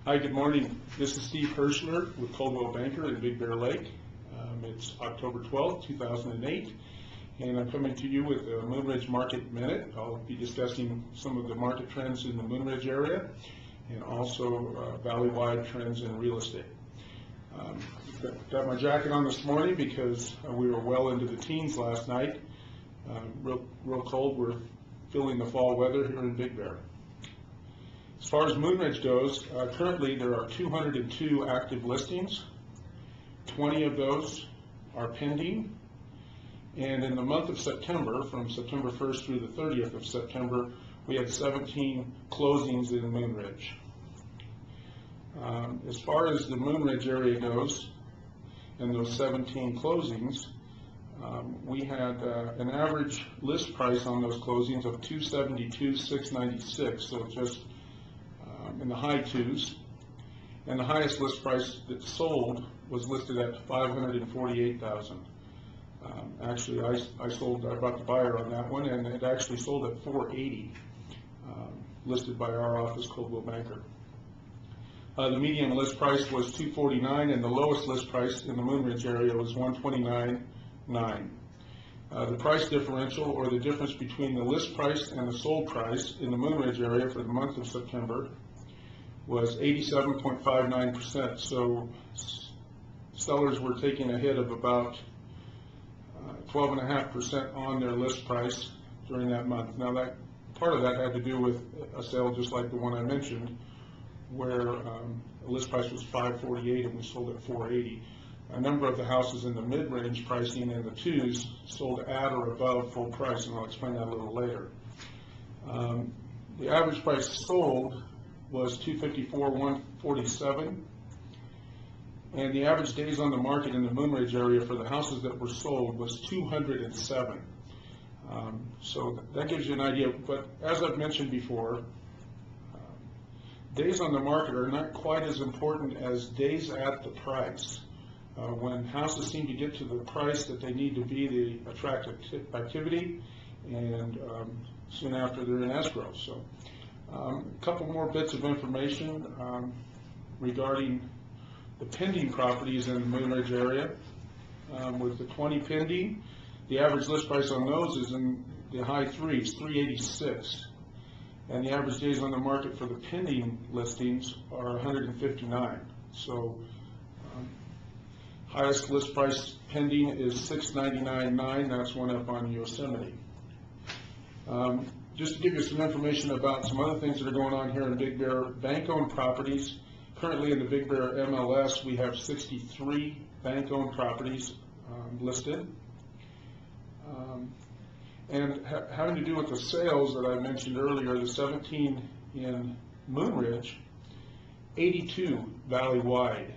Hi, good morning. This is Steve Hirschler with Coldwell Banker in Big Bear Lake. It's October 12th, 2008, and I'm coming to you with a Moonridge Market Minute. I'll be discussing some of the market trends in the Moonridge area and also valley-wide trends in real estate. Got my jacket on this morning because we were well into the teens last night. Real cold. We're feeling the fall weather here in Big Bear. As far as Moonridge goes, currently there are 202 active listings. 20 of those are pending. And in the month of September, from September 1st through the 30th of September, we had 17 closings in Moonridge. As far as the Moonridge area goes, and those 17 closings, we had an average list price on those closings of $272,696, so just in the high twos, and the highest list price that sold was listed at $548,000. Actually, I brought the buyer on that one, and it actually sold at $480,000, listed by our office, Coldwell Banker. The median list price was $249,000, and the lowest list price in the Moonridge area was $129,900. The price differential, or the difference between the list price and the sold price in the Moonridge area for the month of September, was 87.59%. So sellers were taking a hit of about 12.5% on their list price during that month. Now, that part of that had to do with a sale just like the one I mentioned, where the list price was $548,000 and we sold at $480,000. A number of the houses in the mid-range pricing in the twos sold at or above full price, and I'll explain that a little later. The average price sold was $254,147, and the average days on the market in the Moonridge area for the houses that were sold was 207. So that gives you an idea. But as I've mentioned before, days on the market are not quite as important as days at the price. When houses seem to get to the price that they need to be, they attract activity, and soon after they're in escrow. So a couple more bits of information regarding the pending properties in the Moonridge area. With the 20 pending, the average list price on those is in the high threes, $386. And the average days on the market for the pending listings are 159. So highest list price pending is $699.9. That's one up on Yosemite. Just to give you some information about some other things that are going on here in Big Bear, bank-owned properties. Currently in the Big Bear MLS, we have 63 bank-owned properties listed. And having to do with the sales that I mentioned earlier, the 17 in Moonridge, 82 valley-wide,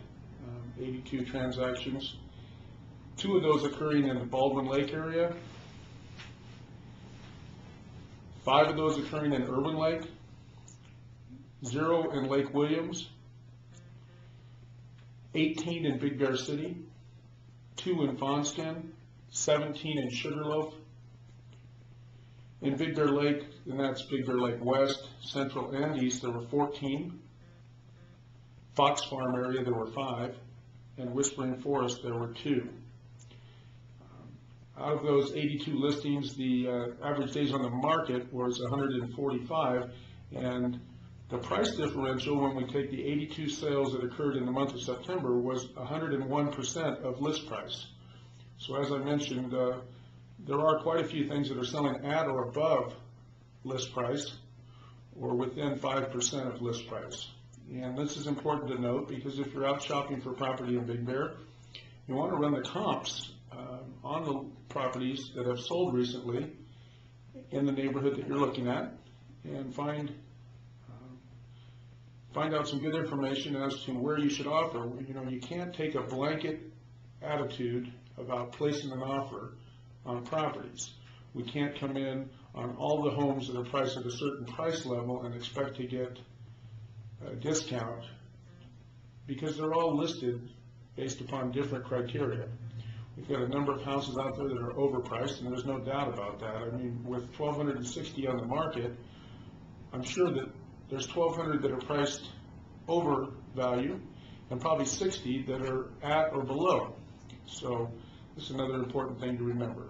82 transactions. 2 of those occurring in the Baldwin Lake area, 5 of those occurring in Irwin Lake, 0 in Lake Williams, 18 in Big Bear City, 2 in Fawnston, 17 in Sugarloaf. In Big Bear Lake, and that's Big Bear Lake West, Central, and East, there were 14. Fox Farm area, there were 5. And Whispering Forest, there were 2. Out of those 82 listings, the average days on the market was 145, and the price differential when we take the 82 sales that occurred in the month of September was 101% of list price. So as I mentioned, there are quite a few things that are selling at or above list price, or within 5% of list price. And this is important to note because if you're out shopping for property in Big Bear, you want to run the comps on the properties that have sold recently in the neighborhood that you're looking at, and find out some good information as to where you should offer. You know, you can't take a blanket attitude about placing an offer on properties. We can't come in on all the homes that are priced at a certain price level and expect to get a discount, because they're all listed based upon different criteria. We've got a number of houses out there that are overpriced, and there's no doubt about that. I mean, with 1,260 on the market, I'm sure that there's 1,200 that are priced over value, and probably 60 that are at or below. So this is another important thing to remember.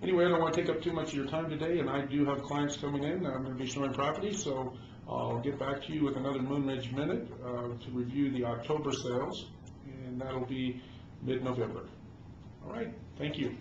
Anyway, I don't want to take up too much of your time today, and I do have clients coming in. I'm going to be showing property, so I'll get back to you with another Moonridge Minute to review the October sales, and that'll be mid-November. All right, thank you.